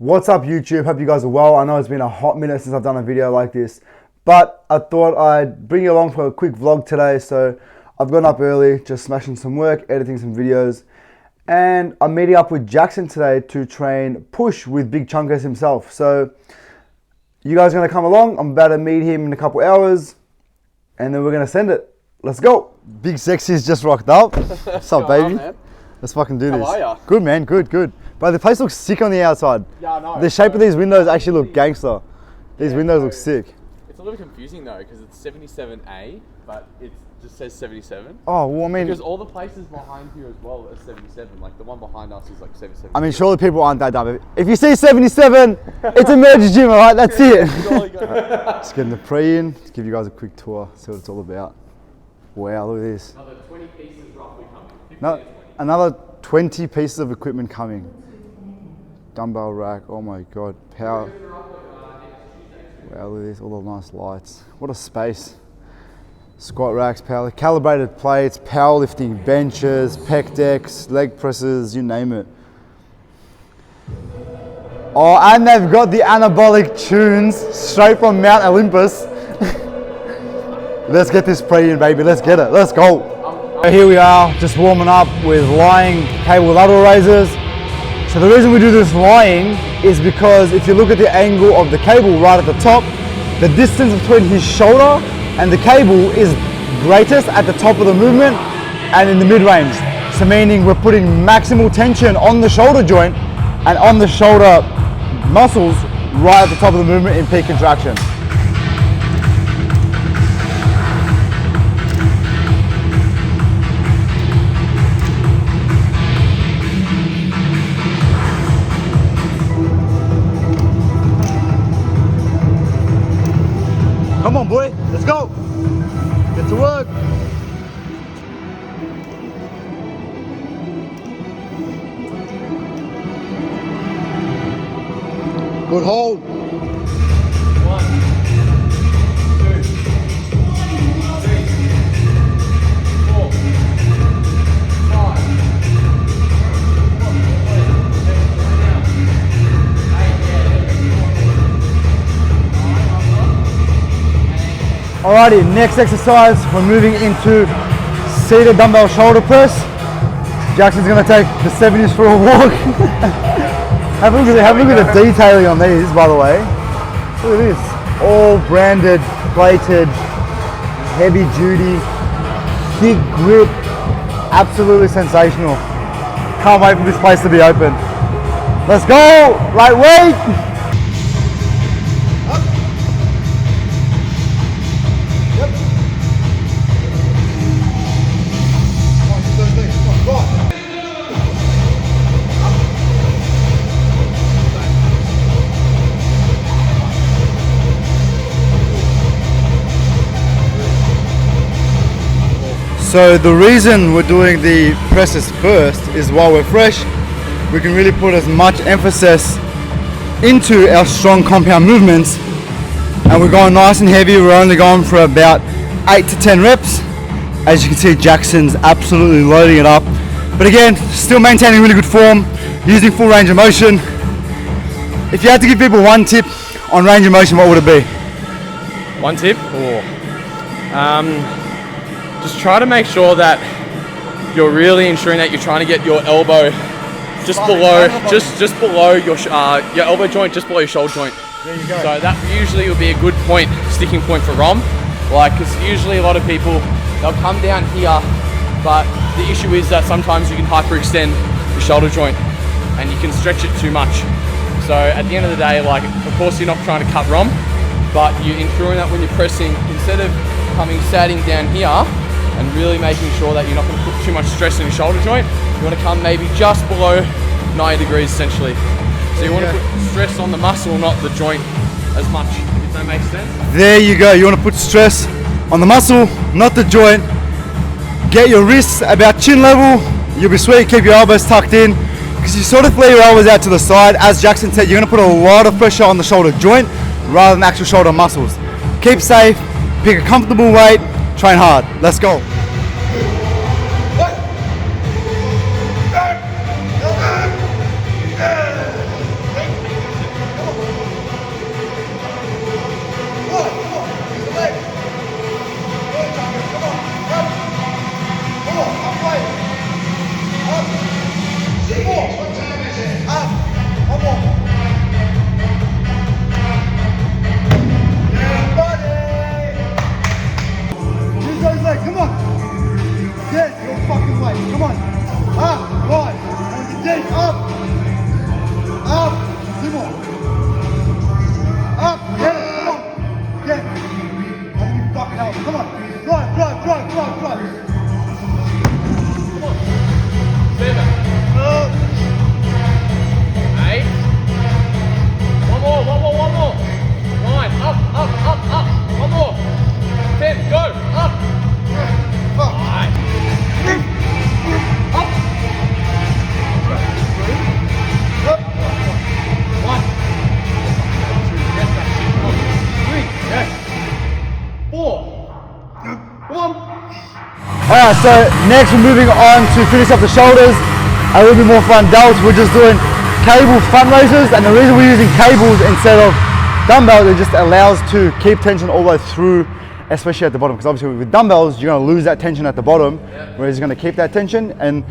What's up YouTube? Hope you guys are well. I know it's been a hot minute since I've done a video like this, but I thought I'd bring you along for a quick vlog today. So I've gone up early, just smashing some work, editing some videos, and I'm meeting up with Jaxon today to train push with Big Chunkers himself. So you guys are gonna come along. I'm about to meet him in a couple hours, and then we're gonna send it. Let's go. Big Sexy's just rocked up. What's up, baby? On, Let's fucking do this. How are ya? Good, man. Good. But the place looks sick on the outside. Yeah, I know. The shape of these windows actually look gangster. These windows look sick. It's a little confusing though, because it's 77A, but it just says 77. Oh, well, I mean... Because all the places behind here as well are 77. Like the one behind us is like 77. I mean, surely people aren't that dumb. If you see 77, it's a merge gym, alright? That's it. Just getting the pre in. Just give you guys a quick tour, see what it's all about. Wow, look at this. Another 20 pieces roughly coming. No, another 20 pieces of equipment coming. Dumbbell rack, oh my god, power. Wow, look at this, all the nice lights. What a space. Squat racks, power, calibrated plates, powerlifting benches, pec decks, leg presses, you name it. Oh, and they've got the anabolic tunes straight from Mount Olympus. Let's get this pre in, baby, let's get it, let's go. Here we are, just warming up with lying cable lateral raises. So the reason we do this lying is because if you look at the angle of the cable right at the top, the distance between his shoulder and the cable is greatest at the top of the movement and in the mid-range. So meaning we're putting maximal tension on the shoulder joint and on the shoulder muscles right at the top of the movement in peak contraction. Come on, boy, let's go. Get to work. Good hold. 1, 2, 3, 4, 5. Alrighty, next exercise, we're moving into seated dumbbell shoulder press. Jaxon's gonna take the 70s for a walk. have a look at the detailing on these, by the way. Look at this, all branded, plated, heavy duty, thick grip, absolutely sensational. Can't wait for this place to be open. Let's go, lightweight. So the reason we're doing the presses first is while we're fresh, we can really put as much emphasis into our strong compound movements, and we're going nice and heavy. We're only going for about 8 to 10 reps. As you can see, Jaxon's absolutely loading it up. But again, still maintaining really good form, using full range of motion. If you had to give people one tip on range of motion, what would it be? One tip? Just try to make sure that you're really ensuring that you're trying to get your elbow just below your elbow joint, just below your shoulder joint. There you go. So that usually will be a good point, sticking point for ROM. Like, because usually a lot of people, they'll come down here, but the issue is that sometimes you can hyperextend your shoulder joint and you can stretch it too much. So at the end of the day, like, of course you're not trying to cut ROM, but you're ensuring that when you're pressing, instead of sitting down here and really making sure that you're not going to put too much stress on your shoulder joint, you want to come maybe just below 90 degrees essentially. So you want to put stress on the muscle, not the joint as much, if that makes sense. There you go, you want to put stress on the muscle, not the joint. Get your wrists about chin level, you'll be sweet, keep your elbows tucked in, because you sort of flare your elbows out to the side. As Jaxon said, you're going to put a lot of pressure on the shoulder joint rather than actual shoulder muscles. Keep safe, pick a comfortable weight, train hard. Let's go. Alright, so next we're moving on to finish up the shoulders, a little bit more front delts. We're just doing cable front raises, and the reason we're using cables instead of dumbbells, it just allows to keep tension all the way through, especially at the bottom, because obviously with dumbbells you're going to lose that tension at the bottom, whereas he's going to keep that tension. And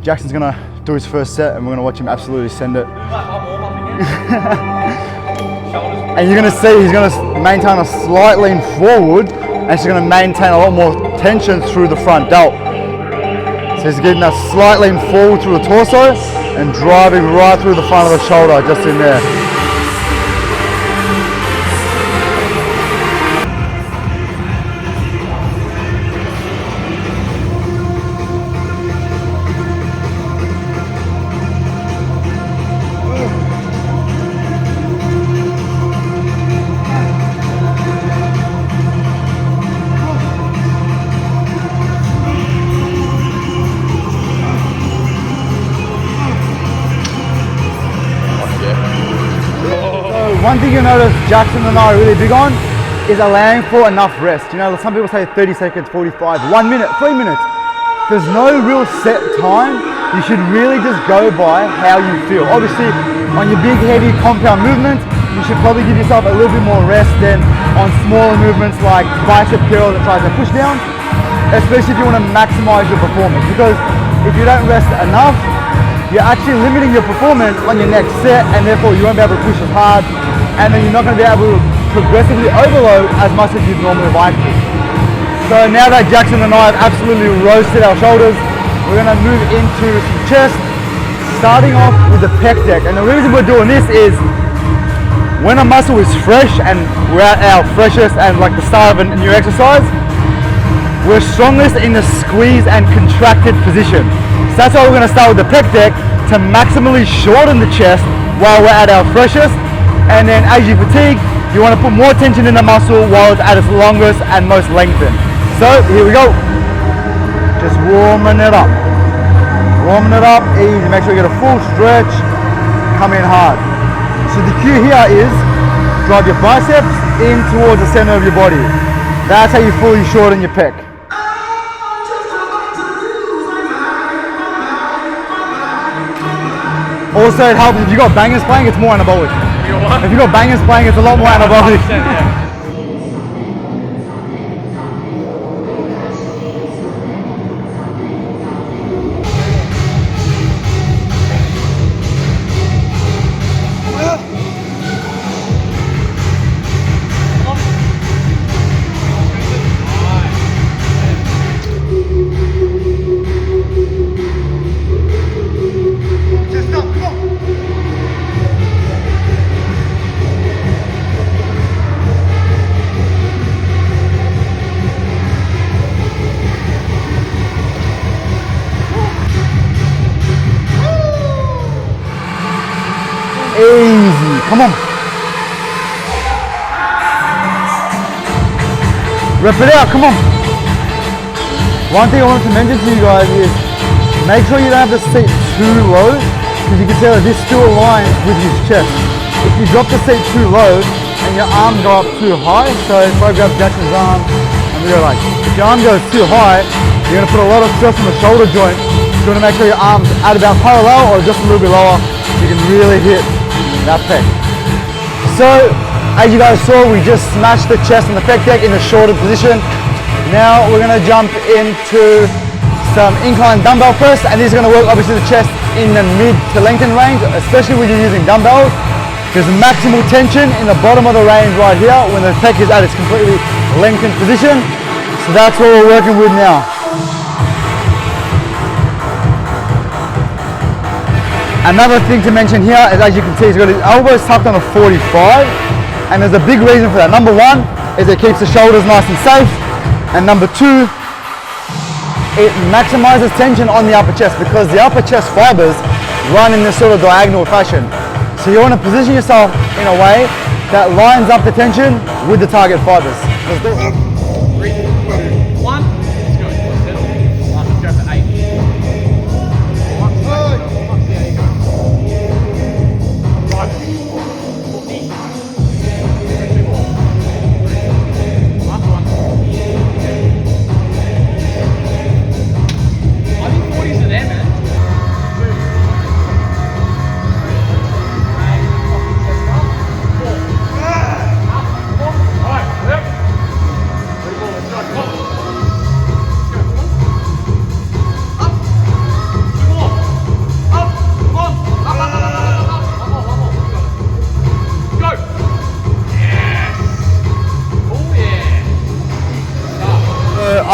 Jaxon's going to do his first set, and we're going to watch him absolutely send it. And you're going to see he's going to maintain a slight lean forward, and she's going to maintain a lot more tension through the front delt. So he's getting that slight lean forward through the torso and driving right through the front of the shoulder, just in there. One thing you notice Jaxon and I are really big on is allowing for enough rest. You know, some people say 30 seconds, 45, 1 minute, 3 minutes. There's no real set time. You should really just go by how you feel. Obviously, on your big, heavy compound movements, you should probably give yourself a little bit more rest than on smaller movements like bicep curls and tricep push downs, especially if you want to maximize your performance. Because if you don't rest enough, you're actually limiting your performance on your next set, and therefore you won't be able to push as hard, and then you're not going to be able to progressively overload as much as you'd normally like to. So now that Jaxon and I have absolutely roasted our shoulders, we're going to move into some chest, starting off with the pec deck. And the reason we're doing this is when a muscle is fresh and we're at our freshest and like the start of a new exercise, we're strongest in the squeeze and contracted position. So that's why we're going to start with the pec deck to maximally shorten the chest while we're at our freshest. And then as you fatigue, you want to put more tension in the muscle while it's at its longest and most lengthened. So here we go. Just warming it up. Warming it up, easy. Make sure you get a full stretch. Come in hard. So the cue here is drive your biceps in towards the center of your body. That's how you fully shorten your pec. Also, it helps if you got bangers playing, it's more anabolic. If you got bangers playing, it's a lot more anabolic. Yeah. Easy, come on. Rip it out, come on. One thing I wanted to mention to you guys is make sure you don't have the seat too low, because you can tell that this still aligns with his chest. If you drop the seat too low and your arm go up too high, so if I grab Jaxon's arm and we go like, if your arm goes too high, you're going to put a lot of stress on the shoulder joint. You want to make sure your arm's at about parallel or just a little bit lower, so you can really hit that pec. So as you guys saw, we just smashed the chest and the pec deck in a shorter position. Now we're going to jump into some incline dumbbell press, and this is going to work obviously the chest in the mid to lengthen range, especially when you're using dumbbells. There's maximal tension in the bottom of the range right here when the pec is at its completely lengthened position. So that's what we're working with now. Another thing to mention here is, as you can see, he's got his elbows tucked on a 45, and there's a big reason for that. Number one is it keeps the shoulders nice and safe, and number two, it maximizes tension on the upper chest because the upper chest fibers run in this sort of diagonal fashion. So you want to position yourself in a way that lines up the tension with the target fibers. Let's do it. 3, 2, 1. Let's go. Let's go for 8.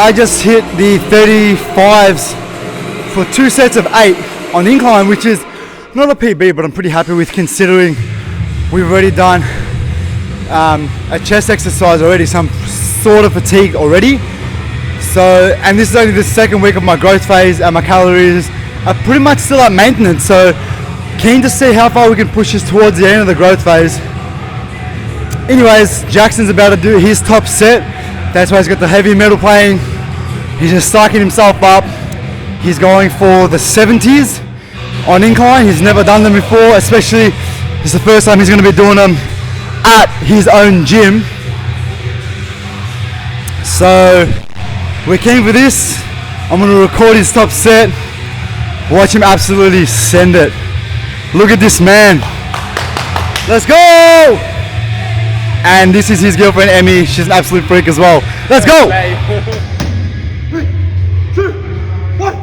I just hit the 35s for 2 sets of 8 on incline, which is not a PB, but I'm pretty happy with considering we've already done a chest exercise already, some sort of fatigue already. So, and this is only the second week of my growth phase, and my calories are pretty much still at maintenance. So, keen to see how far we can push this towards the end of the growth phase. Anyways, Jaxon's about to do his top set. That's why he's got the heavy metal playing. He's just psyching himself up. He's going for the 70s on incline. He's never done them before, especially it's the first time he's going to be doing them at his own gym. So we're keen for this. I'm going to record his top set. Watch him absolutely send it. Look at this man. Let's go! And this is his girlfriend, Emmy. She's an absolute freak as well. Let's go! 3, 2, 1.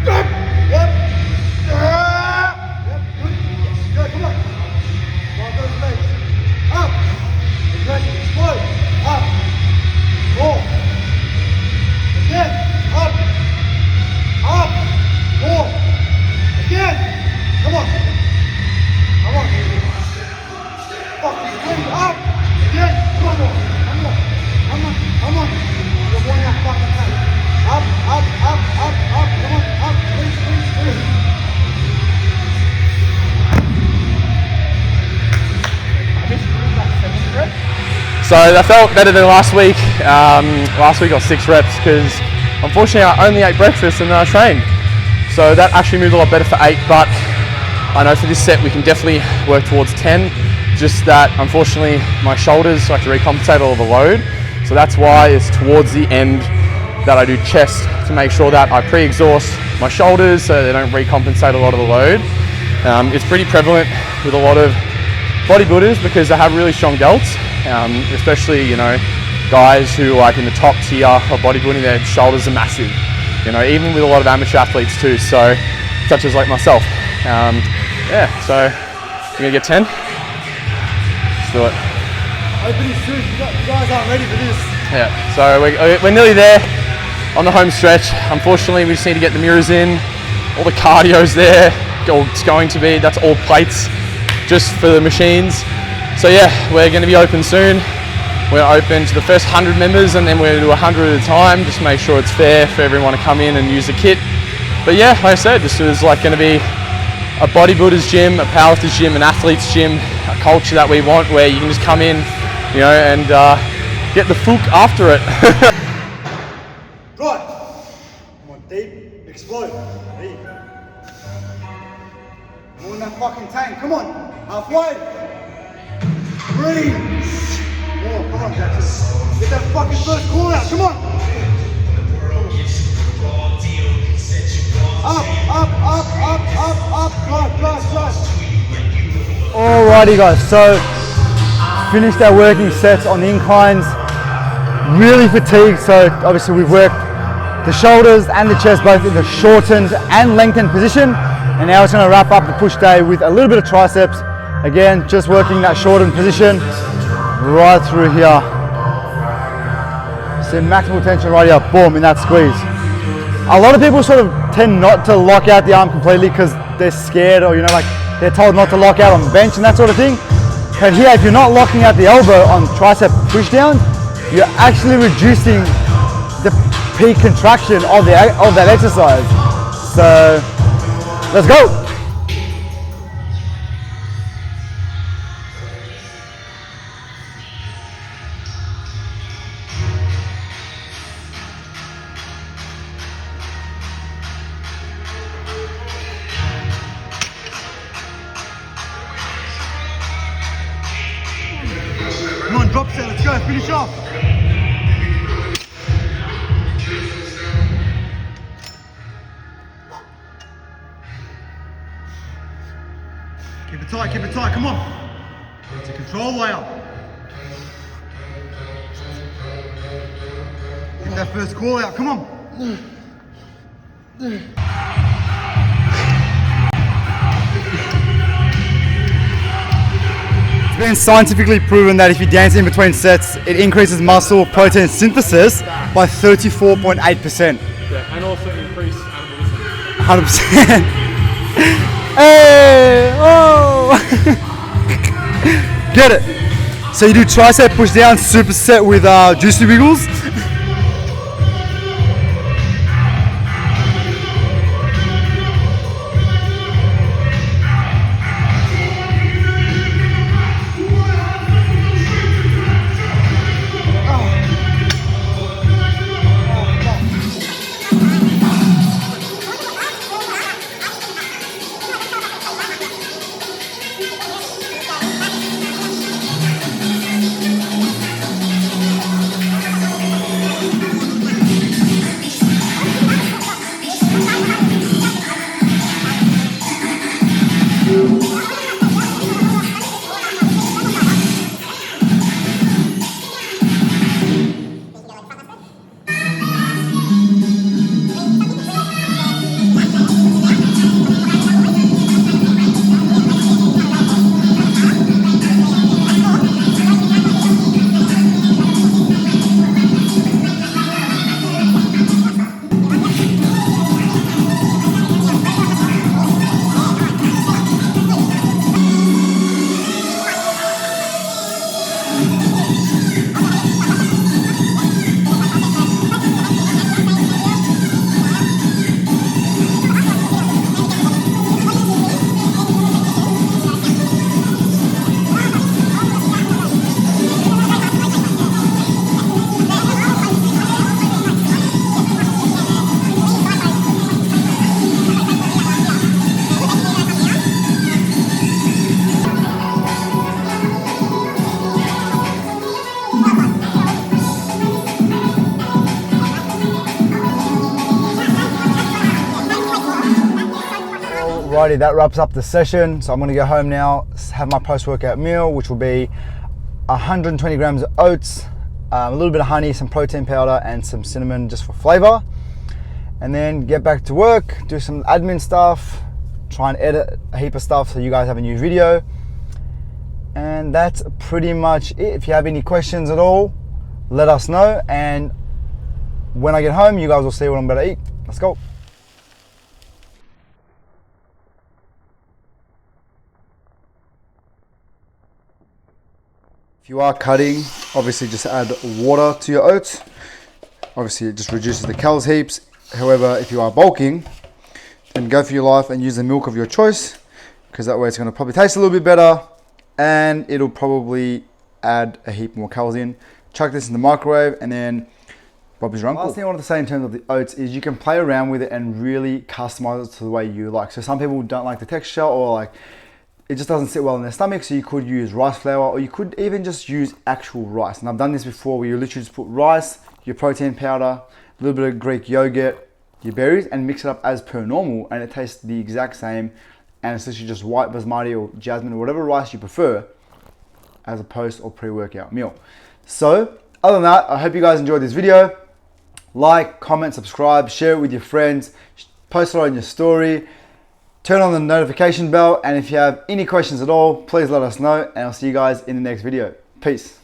Yep. Yep. Good. Come on. Walk those legs. Up. Explode. Up. More. Again. Up. Up. More. Again. Come on. Come on. Up. Again. Come on. Come on. You're going that fucking time. Up. Come on. Up. Please. So that felt better than last week. Last week I got 6 reps because unfortunately I only ate breakfast and then I trained. So that actually moved a lot better for 8, but I know for this set we can definitely work towards 10. Just that unfortunately my shoulders like to recompensate all the load. So that's why it's towards the end that I do chest to make sure that I pre-exhaust my shoulders so they don't recompensate a lot of the load. It's pretty prevalent with a lot of bodybuilders because they have really strong delts, especially, you know, guys who like in the top tier of bodybuilding, their shoulders are massive, you know, even with a lot of amateur athletes too, so such as like myself. Yeah, so you're gonna get 10. Let's do it. Opening soon. You guys aren't ready for this. Yeah, so we're nearly there on the home stretch. Unfortunately, we just need to get the mirrors in. All the cardio's there. It's going to be, that's all plates just for the machines. So yeah, we're going to be open soon. We're open to the first 100 members and then we're going to do 100 at a time. Just make sure it's fair for everyone to come in and use the kit. But yeah, like I said, this is like going to be a bodybuilder's gym, a powerlifter's gym, an athlete's gym, a culture that we want where you can just come in, you know, and get the fook after it. Good. Come on, deep. Explode. Deep. More in that fucking tank. Come on. Halfway. Breathe. More. Come on, Jaxon. Get that fucking first call out. Come on. Up. Alrighty, guys. So, finished our working sets on the inclines. Really fatigued, so obviously we've worked the shoulders and the chest both in the shortened and lengthened position, and now it's going to wrap up the push day with a little bit of triceps. Again, just working that shortened position right through here. See maximal tension right here, boom, in that squeeze. A lot of people sort of tend not to lock out the arm completely because they're scared, or, you know, like they're told not to lock out on the bench and that sort of thing. But here, if you're not locking out the elbow on tricep push down, you're actually reducing the peak contraction of that exercise. So let's go. Come on, drop set, let's go, finish off. Keep it tight, come on. It's a control layer. Get that first call out, come on. It's been scientifically proven that if you dance in between sets, it increases muscle protein synthesis by 34.8%. Yeah, and also increase anabolism. 100%. Hey, oh! Get it? So you do tricep push down superset with juicy wiggles. Alrighty, that wraps up the session. So I'm gonna go home now, have my post-workout meal, which will be 120 grams of oats, a little bit of honey, some protein powder, and some cinnamon just for flavor. And then get back to work, do some admin stuff, try and edit a heap of stuff so you guys have a new video. And that's pretty much it. If you have any questions at all, let us know. And when I get home, you guys will see what I'm about to eat. Let's go. If you are cutting, obviously just add water to your oats. Obviously it just reduces the calories heaps. However, if you are bulking, then go for your life and use the milk of your choice, because that way it's going to probably taste a little bit better and it'll probably add a heap more calories in. Chuck this in the microwave and then Bobby's your uncle. Last thing I wanted to say in terms of the oats is you can play around with it and really customize it to the way you like. So some people don't like the texture, or like it just doesn't sit well in their stomach, so you could use rice flour, or you could even just use actual rice. And I've done this before, where you literally just put rice, your protein powder, a little bit of Greek yogurt, your berries, and mix it up as per normal, and it tastes the exact same. And it's literally just white basmati or jasmine or whatever rice you prefer as a post or pre-workout meal. So other than that, I hope you guys enjoyed this video. Like, comment, subscribe, share it with your friends, post it on your story, turn on the notification bell, and if you have any questions at all, please let us know, and I'll see you guys in the next video. Peace.